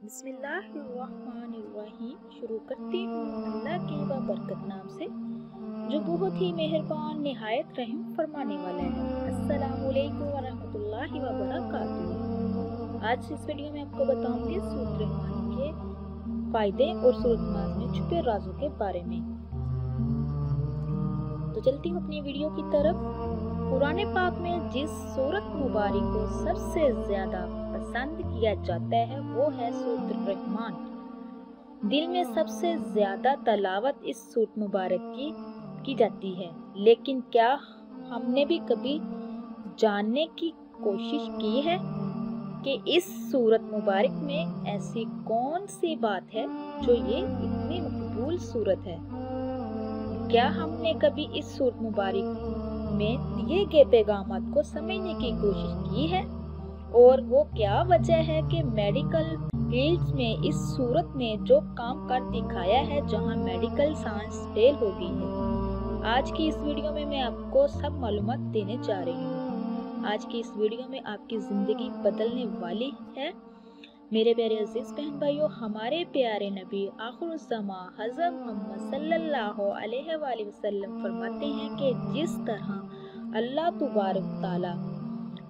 बिस्मिल्लाहिर्रहमानिर्रहीम। शुरू करती हूँ अल्लाह के बरकत नाम से जो बहुत ही मेहरबान निहायत रहम फरमाने वाला है। अस्सलामुअलैकुम वरहमतुल्लाहि वबरकातुहू। आज इस वीडियो में आपको बताऊंगी सूरत रहमान के फायदे और सूरत नमाज में छुपे राजों के बारे में। तो चलती हूँ अपनी वीडियो की तरफ। कुरान पाक में जिस सूरत मुबारक को सबसे ज्यादा पसंद किया जाता है वो है सूरत रहमान। दिल में सबसे ज्यादा तलावत इस सूरत मुबारक की जाती है, लेकिन क्या हमने भी कभी जानने की कोशिश की है कि इस सूरत मुबारक में ऐसी कौन सी बात है जो ये इतनी मकबूल सूरत है? क्या हमने कभी इस सूरत मुबारक में दिए गए पैगामात को समझने की कोशिश की है? और वो क्या वजह है कि मेडिकल फील्ड्स में इस सूरत ने जो काम कर दिखाया है जहां मेडिकल साइंस फेल हो गई है? आज की इस वीडियो में मैं आपको सब मालूमात देने जा रही हूँ। आज की इस वीडियो में आपकी ज़िंदगी बदलने वाली है। मेरे प्यारे अजीज बहन भाइयों, हमारे प्यारे नबी आखिरुज़्ज़मा हज़रत मोहम्मद सल्लल्लाहु अलैहि वसल्लम फरमाते हैं कि जिस तरह अल्लाह तबारक तआला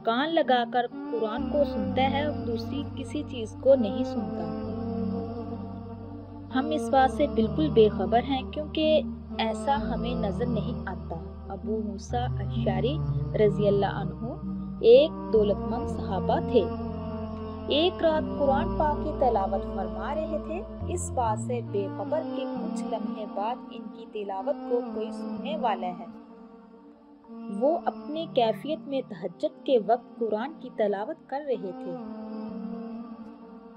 कान लगाकर कुरान को सुनता है, दूसरी किसी चीज को नहीं सुनता। हम इस बात से बिल्कुल बेखबर हैं क्योंकि ऐसा हमें नजर नहीं आता। अबू मूसा अशअरी रज़ियल्लाहु अन्हु एक दौलतमंद सहाबा थे। एक रात कुरान पाक की तिलावत फरमा रहे थे, इस बात से बेखबर कि कुछ लम्हे बाद इनकी तिलावत को कोई सुनने वाला है। वो अपनी कैफियत में तहज्जुद के वक्त कुरान की तिलावत कर रहे थे।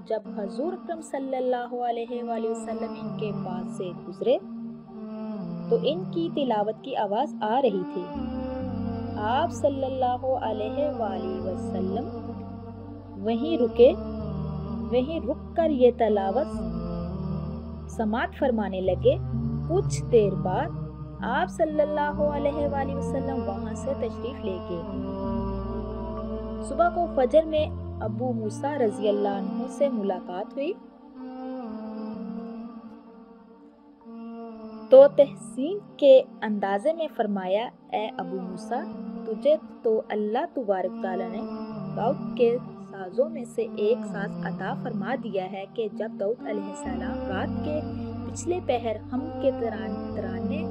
जब हजूर अकरम सल्लल्लाहु अलैहि वसल्लम इनके पास से गुजरे तो इनकी तिलावत की आवाज आ रही थी। आप सल्लल्लाहु अलैहि वसल्लम वहीं रुक कर ये तिलावत समात फरमाने लगे। कुछ देर बाद आप सल्लल्लाहु अलैहि वसल्लम वहां से तशरीफ ले गए। सुबह को फजर में अबू मूसा रज़ियल्लाहु अन्हु से मुलाकात हुई तो तहसीन के अंदाजे में फरमाया, ए अबू मूसा, तुझे तो अल्लाह तबारक तआला ने दाऊद के साजों में से एक साज अता फरमा दिया है कि जब दाऊद अलैहिस्सलाम रात के पिछले पहर हम के तराने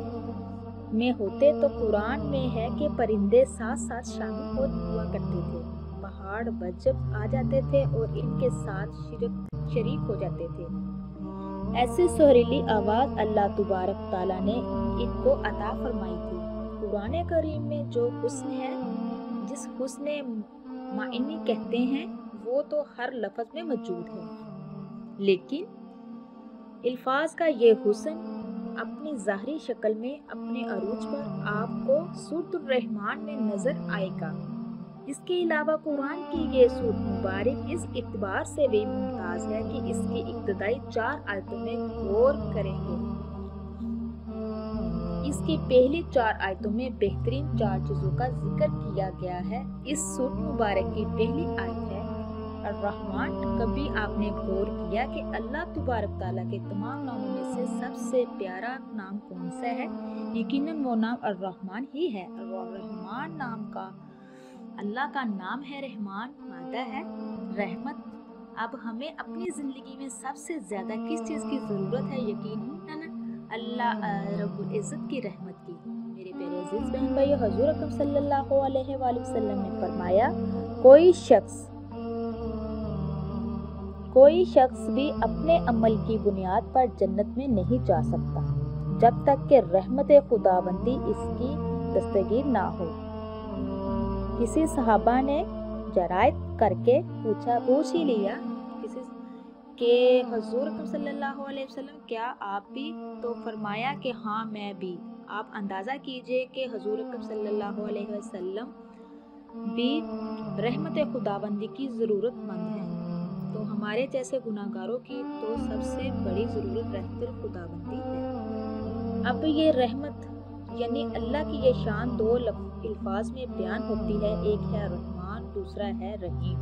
में होते तो कुरान में है कि परिंदे साथ साथ शामिल हुआ करते थे। पहाड़ वजब आ जाते थे और इनके साथ शरीक हो जाते थे। ऐसी सुरीली आवाज अल्लाह तबारक तआला ने इनको अता फरमाई थी। कुरान करीम में जो हुस्न है, जिस हुस्न माइनी कहते हैं, वो तो हर लफ्ज में मौजूद है, लेकिन अल्फाज का ये हुस्न अपनी ज़ाहरी शक्ल में अपने अरूज पर आपको सूरत रहमान में नजर आएगा। इसके अलावा कुरान की ये सूरत मुबारक इस इत्बार से भी मुमताज है कि इसकी इब्तदाई 4 आयतों में गौर करेंगे। इसकी पहली 4 आयतों में बेहतरीन 4 चीजों का जिक्र किया गया है। इस सूरत मुबारक की पहली आयत है अर्रहमान। कभी आपने गौर किया कि अल्लाह तबारक तआला के तमाम नामों में से सबसे प्यारा नाम कौन सा है? यकीनन वो नाम अर्रहमान ही है। अर्रहमान नाम का अल्लाह का नाम है। रहमान मादा है रहमत। अब हमें अपनी जिंदगी में सबसे ज्यादा किस चीज की जरूरत है? यकीनन अल्लाह रब्बुल इज्जत की रहमत की। मेरे प्यारे अजीज बहन भाइयों, हजूर अकरम सल्लल्लाहु अलैहि वसल्लम ने फरमाया, कोई शख्स भी अपने अमल की बुनियाद पर जन्नत में नहीं जा सकता जब तक कि रहमत खुदाबंदी इसकी दस्तगीर ना हो। किसी सहाबा ने जरायत करके पूछ ही लिया किसी के हजूर अकरम सल्लल्लाहु अलैहि वसल्लम, क्या आप भी? तो फरमाया कि हाँ, मैं भी। आप अंदाज़ा कीजिए कि हजूर अकरम सल्लल्लाहु अलैहि वसल्लम भी रहमत खुदाबंदी की ज़रूरतमंद हैं। तो हमारे जैसे गुनाहगारों की तो सबसे बड़ी ज़रूरत रहमत खुदाबंदी है। अब ये रहमत यानी अल्लाह की ये शान 2 अल्फाज में बयान होती है। एक है रहमान, दूसरा है रहीम।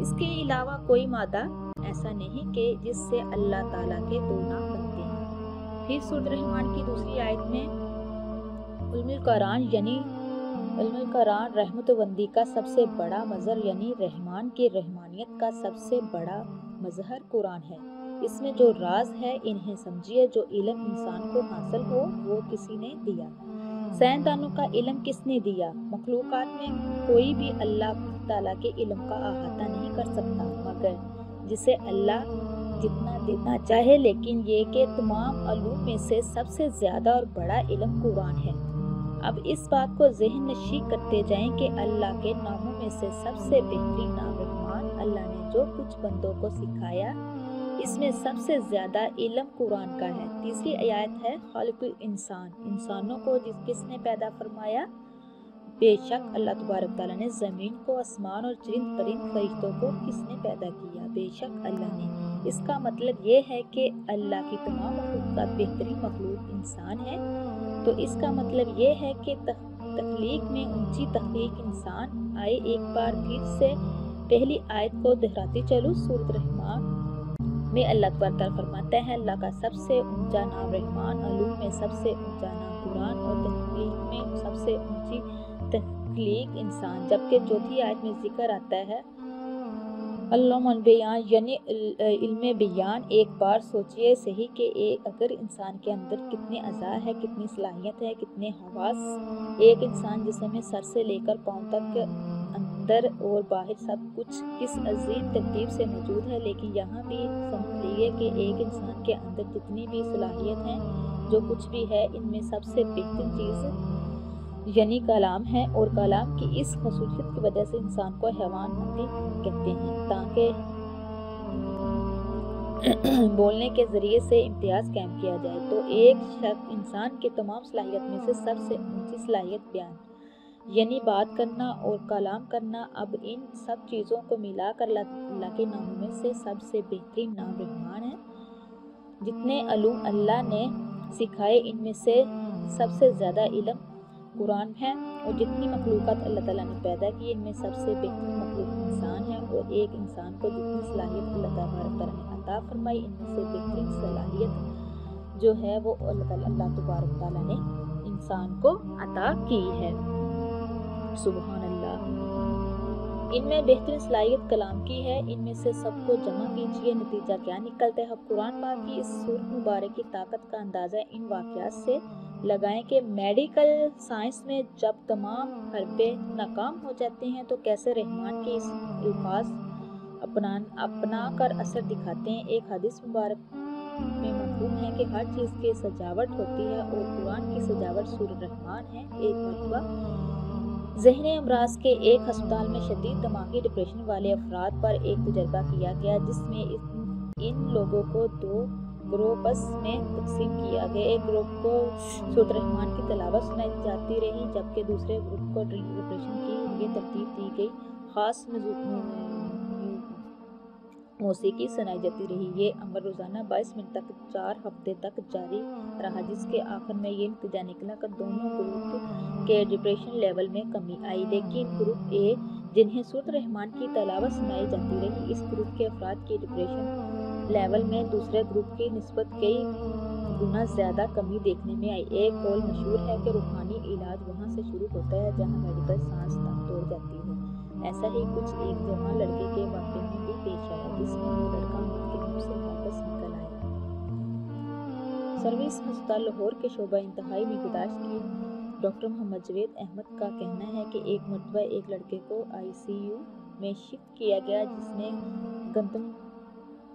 इसके अलावा कोई मादा ایسا نہیں کہ جس سے اللہ تعالیٰ کے دو نام بنتے ہیں۔ پھر سورۃ الرحمن کی دوسری آیت میں علم القرآن یعنی علم القرآن رحمت بندی کا سب سے بڑا مظہر یعنی رحمان کی رحمانیت کا سب سے بڑا مظہر قرآن ہے۔ اس میں جو راز ہے انہیں سمجھیے، جو علم انسان کو حاصل ہو وہ کسی نے دیا۔ سائنسدانوں کا علم کس نے دیا؟ مخلوقات میں کوئی بھی اللہ تعالیٰ کے علم کا احاطہ نہیں کر سکتا مگر جسے اللہ جتنا دینا چاہے، لیکن یہ کہ تمام علوم میں سے سب سے زیادہ اور بڑا علم قرآن ہے۔ اب اس بات کو ذہن نشین کرتے جائیں کہ اللہ کے ناموں میں سے سب سے بہترین نام رحمان۔ اللہ نے جو کچھ بندوں کو سکھایا اس میں سب سے زیادہ علم قرآن کا ہے۔ تیسری آیت ہے خالق الانسان، انسانوں کو کس نے پیدا فرمایا؟ بے شک اللہ تبارک تعالیٰ نے زمین کو، آسمان اور چرند پرند فرشتوں کو کس نے پیدا کیا؟ بے شک اللہ نے۔ اس کا مطلب یہ ہے کہ اللہ کی تمام مخلوقات بہترین مخلوق انسان ہے، تو اس کا مطلب یہ ہے کہ تخلیق میں اونچی تخلیق انسان آئے۔ ایک بار پھر سے پہلی آیت کو دہراتی چلو۔ سورۃ الرحمن میں اللہ تبارک تعالیٰ فرماتا ہے اللہ کا سب سے اونچا نام رحمان، علوم میں سب سے اونچا نام قرآن اور تخلیق میں سب سے اونچی تخلیق انسان۔ جبکہ چوتھی آیت میں ذکر آتا ہے علم البیان یعنی علم بیان۔ ایک بار سوچئے صحیح کہ اگر انسان کے اندر کتنے اعضاء ہے، کتنی صلاحیت ہے، کتنے حواس، ایک انسان جسم میں سر سے لے کر پاؤں تک اندر اور باہر سب کچھ کس عظیم ترتیب سے موجود ہے، لیکن یہاں بھی سمجھ لیجیے کہ ایک انسان کے اندر جتنی بھی صلاحیت ہیں، جو کچھ بھی ہے، ان میں سب سے بہترین چیز یعنی کلام ہے، اور کلام کی اس خصوصیت کی وجہ سے انسان کو حیوان منطق کہتے ہیں، تاکہ بولنے کے ذریعے سے امتیاز قائم کیا جائے۔ تو ایک شخص انسان کے تمام صلاحیت میں سے سب سے اونچی صلاحیت بیان یعنی بات کرنا اور کلام کرنا۔ اب ان سب چیزوں کو ملا کر اللہ کے ناموں میں سے سب سے بہترین نام رحمان ہے۔ جتنے علوم اللہ نے سکھائے ان میں سے سب سے زیادہ علم قرآن ہے، اور جتنی مخلوقات اللہ تعالیٰ نے پیدا کی ان میں سب سے بہترین مخلوق انسان ہے، اور ایک انسان کو جتنی صلاحیت اللہ تبارک تعالیٰ نے عطا فرمائی ان میں سے بہترین صلاحیت جو ہے وہ اللہ تبارک تعالیٰ نے انسان کو عطا کی ہے۔ سبحان اللہ۔ ان میں بہترین صلاحیت کلام کی ہے۔ ان میں سے سب کو جمع کیجئے، نتیجہ کیا نکلتا ہے؟ قرآن پاک کی اس سورۃ مبارک کی طاقت کا اندازہ ان واقعات سے لگائیں کہ میڈیکل سائنس میں جب تمام حربے ناکام ہو جاتے ہیں تو کیسے رحمان کے اس الفاظ اپنا کر اثر دکھاتے ہیں۔ ایک حدیث مبارک میں مفہوم ہے کہ ہر چیز کی سجاوٹ ہوتی ہے، اور قرآن کی سجاوٹ سورۃ الرحمن ہے۔ ایک مرتبہ ذہنی امراض کے ایک ہسپتال میں شدید دماغی ڈپریشن والے افراد پر ایک تجربہ کیا گیا، جس میں ان لوگوں کو دو گروپس میں تقسیم کیا گیا۔ ایک گروپ کو سورۃ الرحمن کی تلاوت سنائی جاتی رہی، جبکہ دوسرے گروپ کو ڈپریشن کے لیے ترتیب دی گئی خاص موسیقی سنائی جاتی رہی۔ یہ عمل روزانہ 22 منٹ تک 4 ہفتے تک جاری رہا، جس کے آخر میں یہ نتیجہ نکلا کہ دونوں گروپ کے ڈپریشن لیول میں کمی آئی، لیکن گروپ اے جنہیں سورۃ الرحمن کی تلاوت سنائی جاتی رہی، اس گروپ کے افراد کی ڈپریشن لیول میں دوسرے گروپ کی نسبت کئی گنا زیادہ کمی دیکھنے میں آئی۔ ایک قول مشہور ہے کہ روحانی علاج وہاں سے شروع ہوتا ہے جہاں میڈیکل سائنس تک توڑ جاتی ہے۔ ایسا ہی کچھ ایک جوان لڑکے کے واقعے میں بھی پیش آیا، جس میں وہ لڑکا موت کے منہ سے واپس نکل آیا۔ سروس ہسپتال لاہور کے شعبہ انتہائی نگہداشت کی ڈاکٹر محمد جاوید احمد کا کہنا ہے کہ ایک مرتبہ ایک لڑکے کو ICU میں شفٹ کیا گیا جس نے گندم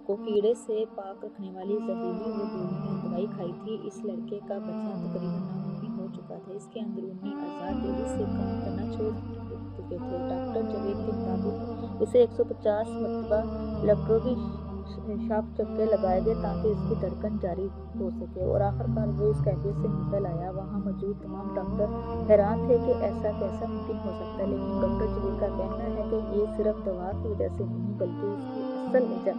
کو کیڑے سے پاک رکھنے والی زہریلی و گولی دوائی کھائی تھی۔ اس لڑکے کا بچنا تقریباً ناممکن ہو چکا تھا، اس کے اندرونی اعضاء تیزی سے کام کرنا چھوڑ چکے تھے۔ ڈاکٹر جاوید کے مطابق اسے 150 مرتبہ الیکٹروڈ شاک چکے لگائے گئے تاکہ اس کی دھڑکن جاری ہو سکے، اور آخرکار وہ اس کیفیت سے نکل آیا۔ وہاں موجود تمام ڈاکٹر حیران تھے کہ ایسا کیسا ممکن ہو سکتا ہے، لیکن ڈاکٹر جاوید کا کہنا ہے کہ یہ صرف دوا کی وجہ سے نہیں بلکہ اس کی اصل وجہ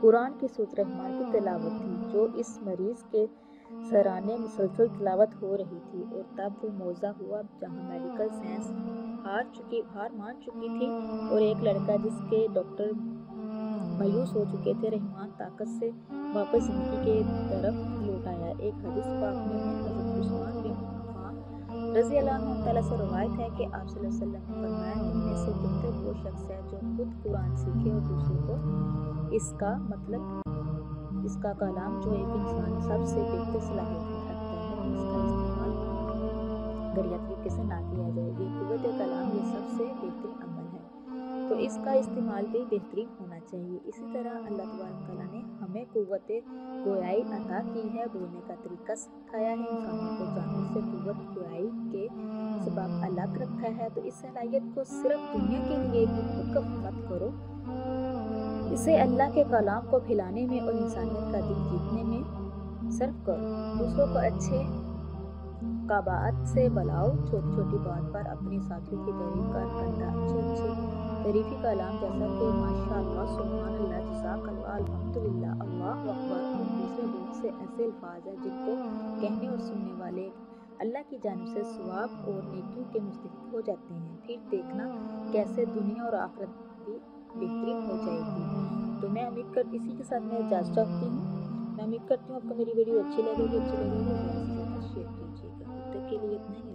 قرآن کی سورۃ الرحمن کی تلاوت تھی، جو اس مریض کے سرانے مسلسل تلاوت ہو رہی تھی، اور تب وہ موضع ہوا جہاں میڈیکل سائنس ہار مان چکی تھی، اور ایک لڑکا جس کے ڈاکٹر मायूस हो चुके थे, रहमान ताकत से वापस जिंदगी के तरफ लौट आया। एक हदीस पाक में है, हज़रत उस्मान बिन अफ़्फ़ान रज़ी अल्लाह तआला से रवायत है कि आप सल्लल्लाहु अलैहि वसल्लम ने फरमाया, तुम में से बेहतर वो शख्स है जो खुद कुरान सीखे और दूसरों को इसका मतलब इसका कलाम जो एक इंसान सबसे बेहतर सलाहियत रखता है इसका इस्तेमाल घटिया तरीके से ना किया जाए। ये कुव्वत कलाम ये सबसे बेहतरीन अमल है, तो इसका इस्तेमाल भी बेहतरीन होना चाहिए। इसी तरह अल्लाह तबारक तआला ने हमें कुव्वत गोयाई अता की है, बोलने का तरीका सिखाया है, इंसानों को जानवर से कुव्वत गोयाई के सबब अलग रखा है। तो इस सलाहियत को सिर्फ दुनिया के लिए ही वक्फ मत करो, इसे अल्लाह के कलाम को फैलाने में और इंसानियत का दिल जीतने में सर्फ करो। दूसरों को अच्छे काबात से बुलाओ, छोटी छोटी बात पर अपने साथियों की तारीफ करना अच्छे तारीफी कलाम जैसा कि माशाअल्लाह, सुभान अल्लाह, जज़ाकल्लाह, अल्हम्दुलिल्लाह, अल्लाहु अकबर और दूसरे बहुत से ऐसे अल्फाज हैं जिनको कहने और सुनने वाले अल्लाह की जानिब से सवाब और नेकियों के मुस्तहिक हो जाते हैं। फिर देखना कैसे दुनिया और आखिरत भी बेहतरीन हो जाएगी। तो मैं उम्मीद कर इसी के साथ मैं इजाज़त चाहती हूँ। मैं उम्मीद करती हूँ आपको मेरी वीडियो अच्छी लगेगी। ज़्यादा से ज़्यादा शेयर कीजिएगा। तब तक के लिए इतना ही।